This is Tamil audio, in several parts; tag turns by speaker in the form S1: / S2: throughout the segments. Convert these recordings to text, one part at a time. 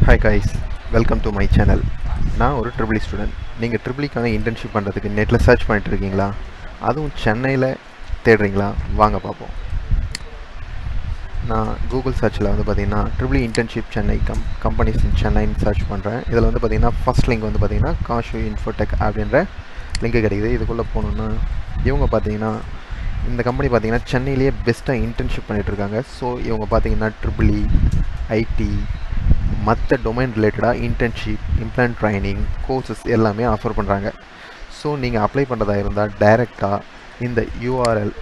S1: Hi guys, welcome to my channel. நான் ஒரு ட்ரிபிள் ஸ்டூடெண்ட். நீங்கள் ட்ரிபிளிக்கான இன்டர்ன்ஷிப் பண்ணுறதுக்கு நெட்டில் சர்ச் பண்ணிட்டு இருக்கீங்களா? அதுவும் சென்னையில் தேடுறீங்களா? வாங்க பார்ப்போம். நான் கூகுள் சர்ச்சில் வந்து பார்த்தீங்கன்னா triple internship Chennai companies in சென்னைன்னு சர்ச் பண்ணுறேன். இதில் வந்து பார்த்தீங்கன்னா ஃபஸ்ட் லிங்க் வந்து பார்த்தீங்கன்னா காஷு இன்ஃபோடெக் அப்படின்ற லிங்க் கிடைக்குது. இதுக்குள்ளே போகணுன்னா இவங்க பார்த்தீங்கன்னா இந்த கம்பெனி பார்த்தீங்கன்னா சென்னையிலேயே பெஸ்ட்டாக இன்டர்ன்ஷிப் பண்ணிகிட்ருக்காங்க. ஸோ இவங்க பார்த்தீங்கன்னா ட்ரிபிள் ஐடி மற்ற டொமைன் ரிலேட்டடாக இன்டர்ன்ஷிப், இம்ப்ளான்ட் ட்ரைனிங், கோர்சஸ் எல்லாமே ஆஃபர் பண்ணுறாங்க. ஸோ நீங்கள் அப்ளை பண்ணுறதா இருந்தால் டைரெக்டாக இந்த யூஆர்எல்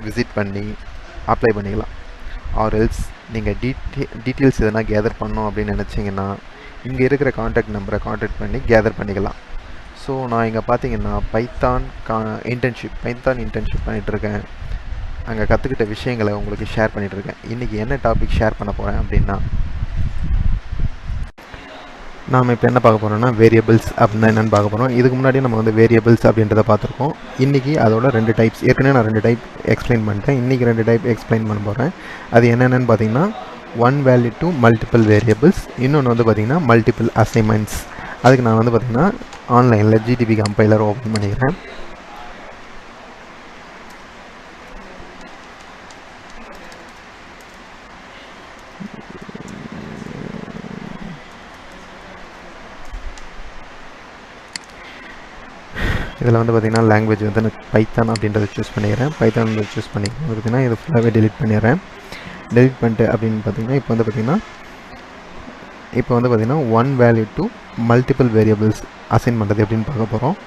S1: விசிட் பண்ணி அப்ளை பண்ணிக்கலாம். ஆர்எல்ஸ் நீங்கள் டீட்டெயில்ஸ் எதனா கேதர் பண்ணோம் அப்படின்னு நினச்சிங்கன்னா இங்கே இருக்கிற காண்டாக்ட் நம்பரை காண்டாக்ட் பண்ணி கேதர் பண்ணிக்கலாம். ஸோ நான் இங்கே பார்த்தீங்கன்னா பைத்தான் இன்டர்ன்ஷிப் பண்ணிகிட்ருக்கேன். அங்கே கற்றுக்கிட்ட விஷயங்களை உங்களுக்கு ஷேர் பண்ணிகிட்ருக்கேன். இன்றைக்கி என்ன டாபிக் ஷேர் பண்ண போகிறேன் அப்படின்னா, நாம் இப்போ என்ன பார்க்க போகிறோம்னா வேரியபிள்ஸ் அப்படின்னா என்னென்னு பார்க்க போகிறோம். இதுக்கு முன்னாடி நம்ம வந்து வேரியபிள்ஸ் அப்படின்றத பார்த்துருக்கோம். இன்றைக்கி அதோட 2 டைப்ஸ், ஏற்கனவே நான் 2 டைப் எக்ஸ்பிளைன் பண்ணிட்டேன். இன்றைக்கி 2 டைப் எக்ஸ்பிளைன் பண்ண போகிறேன். அது என்னென்னு பார்த்தீங்கன்னா one value to multiple variables, இன்னொன்று வந்து பார்த்திங்கன்னா மல்டிபிள் அசைன்மெண்ட்ஸ். அதுக்கு நான் வந்து பார்த்திங்கன்னா ஆன்லைனில் ஜிடிபி கம்பைலர் ஓப்பன் பண்ணிக்கிறேன். இதில் வந்து பார்த்திங்கன்னா லாங்குவேஜ் வந்து எனக்கு பைத்தான் அப்படின்றத சூஸ் பண்ணிக்கிறேன். பைத்தான் சூஸ் பண்ணிக்கிறேன் பார்த்திங்கன்னா இது ஃபுல்லாகவே டெலிட் பண்ணிடுறேன். டெலிட் பண்ணிட்டு அப்படின்னு பார்த்திங்கன்னா இப்போ வந்து பார்த்திங்கன்னா one value to multiple variables assign பண்ணுறது எப்படின்னு பார்க்க போகிறோம்.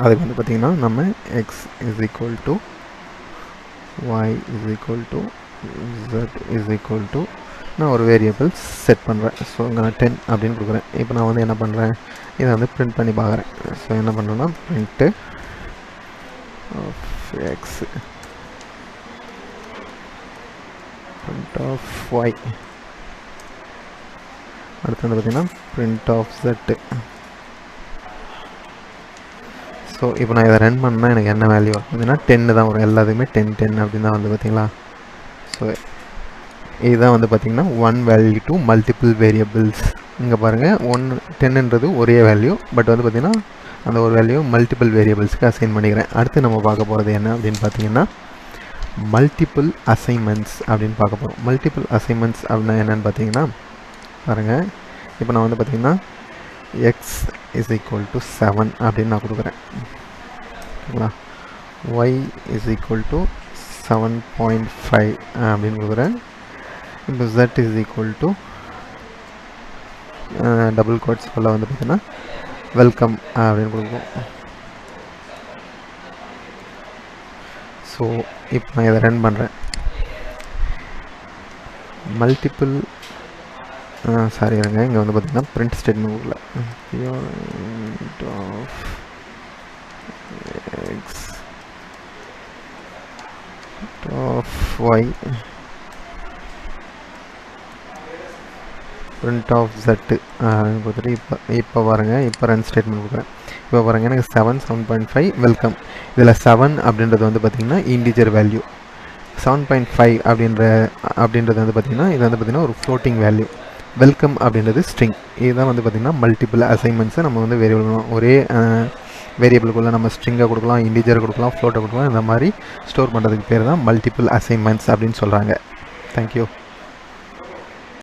S1: அதுக்கு வந்து பார்த்திங்கன்னா நம்ம X is equal to Y is equal to z is equal to நான் ஒரு வேரியபிள் செட் பண்ணுறேன். ஸோ இங்கே நான் 10 அப்படின்னு கொடுக்குறேன். இப்போ நான் வந்து என்ன பண்ணுறேன், இதை வந்து பிரிண்ட் பண்ணி பார்க்குறேன். ஸோ என்ன பண்ணுறேன்னா print of X print of Y, அடுத்து வந்து பார்த்திங்கன்னா பிரிண்ட் ஆஃப் z. ஸோ இப்போ நான் இதை ரன் பண்ணால் எனக்கு என்ன வேல்யூ அப்படின்னா 10 தான் வரும். எல்லாத்துக்குமே 10 அப்படின்னு தான் வந்து பார்த்திங்களா. ஸோ இதுதான் வந்து பார்த்திங்கன்னா one value to multiple variables. இங்கே பாருங்கள் 10ன்றது ஒரே வேல்யூ, பட் வந்து பார்த்திங்கன்னா அந்த ஒரு வேல்யூ மல்டிபிள் வேரியபிள்ஸ்க்கு அசைன் பண்ணிக்கிறேன். அடுத்து நம்ம பார்க்க போகிறது என்ன அப்படின்னு பார்த்திங்கன்னா மல்டிபிள் அசைன்மெண்ட்ஸ் அப்படின்னு பார்க்க போகிறோம். மல்டிபிள் அசைன்மெண்ட்ஸ் அப்படின்னா என்னென்னு பார்த்தீங்கன்னா பாருங்கள், இப்போ நான் வந்து பார்த்திங்கன்னா எக்ஸ் இஸ் ஈக்குவல் டு 7 அப்படின்னு நான் கொடுக்குறேன். ஓகேங்களா. ஒய் இஸ் ஈக்குவல் டு 7.5 அப்படின்னு கொடுக்குறேன். இப்போ z is equal to double quotes ஃபுல்லாக வந்து பார்த்திங்கன்னா வெல்கம் அப்படின்னு கொடுப்போம். ஸோ இப்போ நான் இதை ரன் பண்ணுறேன். மல்டிபிள் சாரி இருங்க, இங்கே வந்து பார்த்திங்கன்னா print statement of X of Y print of z கொடுத்துட்டு இப்போ பாருங்கள், இப்போ ரன் ஸ்டேட்மெண்ட் கொடுக்குறேன். இப்போ பாருங்கள் எனக்கு 7.5 வெல்கம். இதில் 7 அப்படின்றது வந்து பார்த்திங்கன்னா இன்டிஜர் வேல்யூ. 7.5 அப்படின்றது வந்து பார்த்திங்கன்னா இது வந்து பார்த்திங்கன்னா ஒரு ஃப்ளோட்டிங் வேல்யூ. வெல்கம் அப்படின்றது ஸ்ட்ரிங். இதுதான் வந்து பார்த்திங்கன்னா மல்டிபிள் அசைன்மெண்ட்ஸை நம்ம வந்து ஒரே வேரியபிளுக்குள்ளே நம்ம ஸ்ட்ரிங்கை கொடுக்கலாம், இன்டிஜரை கொடுக்கலாம், ஃப்ளோட்டை கொடுக்கலாம். இந்த மாதிரி ஸ்டோர் பண்ணுறதுக்கு பேர் தான் மல்டிபிள் அசைன்மெண்ட்ஸ் அப்படின்னு சொல்கிறாங்க. தேங்க்யூ.